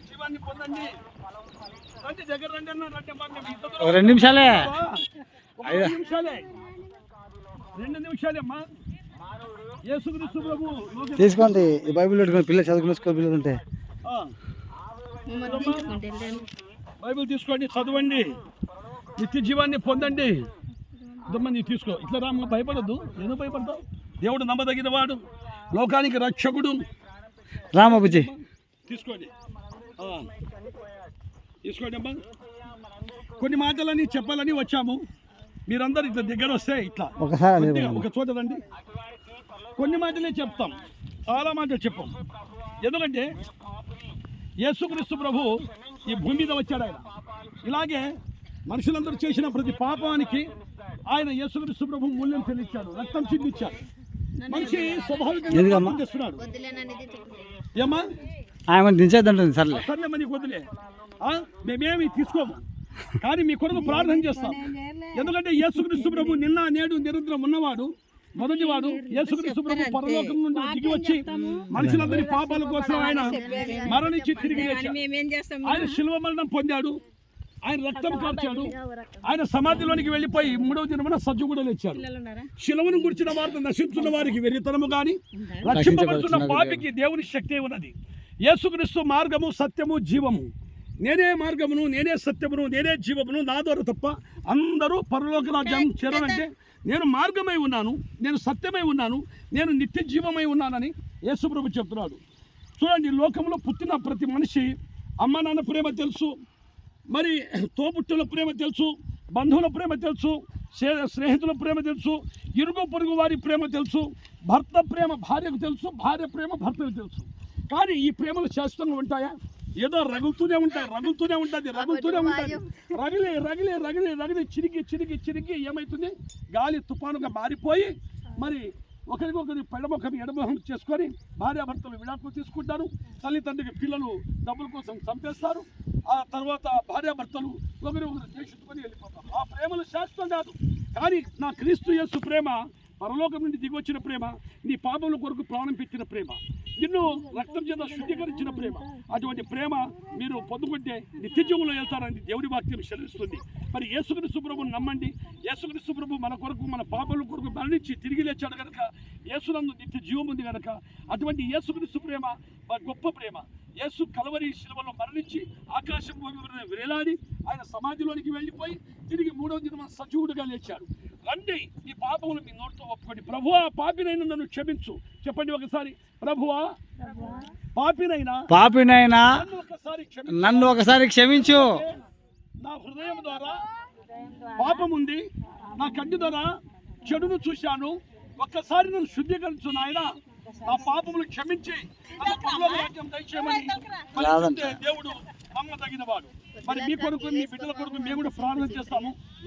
జీవాన్ని పొందండి. రండి దగ్గర రండి అన్న, రండి అమ్మా. 2 నిమిషాలే, 2 నిమిషాలే అమ్మా. యేసుక్రీస్తు ప్రభు తీసుకోండి. ఈ బైబిల్ పెట్టుకుని పిల్లలు చదువుకునే స్కూల్ పిల్లలు ఉంటే బైబిల్ తీసుకోండి, చదవండి, నిత్య జీవాన్ని పొందండి. ఇద్దమ్మని తీసుకో. ఇట్లా రామ్మ, భయపడద్దు. ఎందుకు భయపడతావు? దేవుడు నమ్మదగిన వాడు, లోకానికి రక్షకుడు. రామబుజ్జి తీసుకోండి, తీసుకోండి అమ్మా. కొన్ని మాటలని చెప్పాలని వచ్చాము. మీరందరూ ఇట్లా దగ్గర వస్తే ఇట్లా ఒకసారి ఒక చోట రండి. కొన్ని మాటలే చెప్తాం, చాలా మాటలు చెప్పాం. ఎందుకంటే యేసుక్రీస్తు ప్రభు ఈ భూమి మీద వచ్చాడు. ఆయన ఇలాగే మనుషులందరూ చేసిన ప్రతి పాపానికి ఆయన యేసుక్రీస్తు ప్రభు మూల్యం చెల్లించాడు, రక్తం చిందించాడు. మనిషి స్వభావికంగా చేస్తున్నాడు. ఏమ్మా ఆయన దించేద్దంటుంది. సర్లే సర్లే, మనకి వదిలే, మేమేమి తీసుకోము, కానీ మీ కొరకు ప్రార్థన చేస్తాం. ఎందుకంటే యేసుక్రీస్తు ప్రభు నిన్న నేడు నిరంతరం ఉన్నవాడు, మొదటివాడు. యేసుక్రీస్తు ప్రభు పరలోకం నుండి దిగి వచ్చి మనుషులందరి పాపాల కోసం ఆయన మరణించి తిరిగి లేచాడు. ఆయన శిలువ మరణం పొందాడు, ఆయన రక్తం కార్చాడు, ఆయన సమాధిలోనికి వెళ్ళిపోయి 3వ దినమున సజీవుడు లేచాడు. శిలువను గురించిన వార్త నశించున్న వారికి వెర్రితనము గాని, రక్షింపబడుతున్న పాపికి దేవుని శక్తి ఉన్నది. యేసుక్రీస్తు మార్గము, సత్యము, జీవము. నేనే మార్గమును, నేనే సత్యమును, నేనే జీవమును, నా ద్వారా తప్ప అందరూ పరలోక రాజ్యం చేరాలంటే నేను మార్గమై ఉన్నాను, నేను సత్యమై ఉన్నాను, నేను నిత్య జీవమై ఉన్నానని యేసు ప్రభు చెప్తున్నాడు. చూడండి, లోకంలో పుట్టిన ప్రతి మనిషి అమ్మ నాన్న ప్రేమ తెలుసు, మరి తోబుట్టుల ప్రేమ తెలుసు, బంధువుల ప్రేమ తెలుసు, స్నేహితుల ప్రేమ తెలుసు, ఇరుగు పొరుగు వారి ప్రేమ తెలుసు, భర్త ప్రేమ భార్యకు తెలుసు, భార్య ప్రేమ భర్తకు తెలుసు. కానీ ఈ ప్రేమలు శాశ్వతంగా ఉంటాయా? ఏదో రగులుతూనే ఉంటుంది, రగిలి చిరిగి ఏమవుతుంది? గాలి తుఫానుగా మారిపోయి మరి ఒకరికొకరి పెడమొఖం ఎడమొఖం చేసుకొని భార్యాభర్తలు విడాకులు తీసుకుంటారు. తల్లిదండ్రికి పిల్లలు డబ్బుల కోసం చంపేస్తారు. ఆ తర్వాత భార్యాభర్తలు ఒకరికొకరు ద్వేషించుకొని వెళ్ళిపోతారు. ఆ ప్రేమలు శాశ్వతం కాదు. కానీ నా క్రీస్తు యేసు ప్రేమ పరలోకం నుండి దిగొచ్చిన ప్రేమ, నీ పాపముల కొరకు ప్రాణం పెట్టిన ప్రేమ, నిన్ను రక్తం చేత శుద్ధీకరించిన ప్రేమ. అటువంటి ప్రేమ మీరు పొందుకుంటే నిత్య జీవంలో వెళ్తారని దేవుడి వాక్యం సెలవిస్తుంది. మరి యేసుక్రీస్తు ప్రభువును నమ్మండి. యేసుక్రీస్తు ప్రభు మన కొరకు, మన పాపముల కొరకు మరణించి తిరిగి లేచాడు కనుక యేసునందు నిత్య జీవం ఉంది కనుక అటువంటి యేసుక్రీస్తు ప్రేమ గొప్ప ప్రేమ. యేసు కలవరి శిలువలో మరణించి ఆకాశం వేలాడి ఆయన సమాధిలోనికి వెళ్ళిపోయి తిరిగి 3వ దినం సజీవుడిగా లేచాడు. రండి, ఈ పాపములు మీ నోటితో ఒప్పుకోండి. ప్రభువా, పాపినైనా నన్ను క్షమించు. చెప్పండి ఒకసారి, ప్రభువా, పాపినైనా నన్ను ఒకసారి క్షమించు. నా హృదయం ద్వారా పాపముంది, నా కంటి ద్వారా చెడును చూశాను. ఒక్కసారి నన్ను శుద్ధీకరించు నాయన, నా పాపములు క్షమించి రాజ్యం దయచేయమని దేవుడు నమ్మదగిన వాడు. మరి మీ కొరకు, మీ బిడ్డల కొరకు మేము కూడా ప్రార్థన చేస్తాము.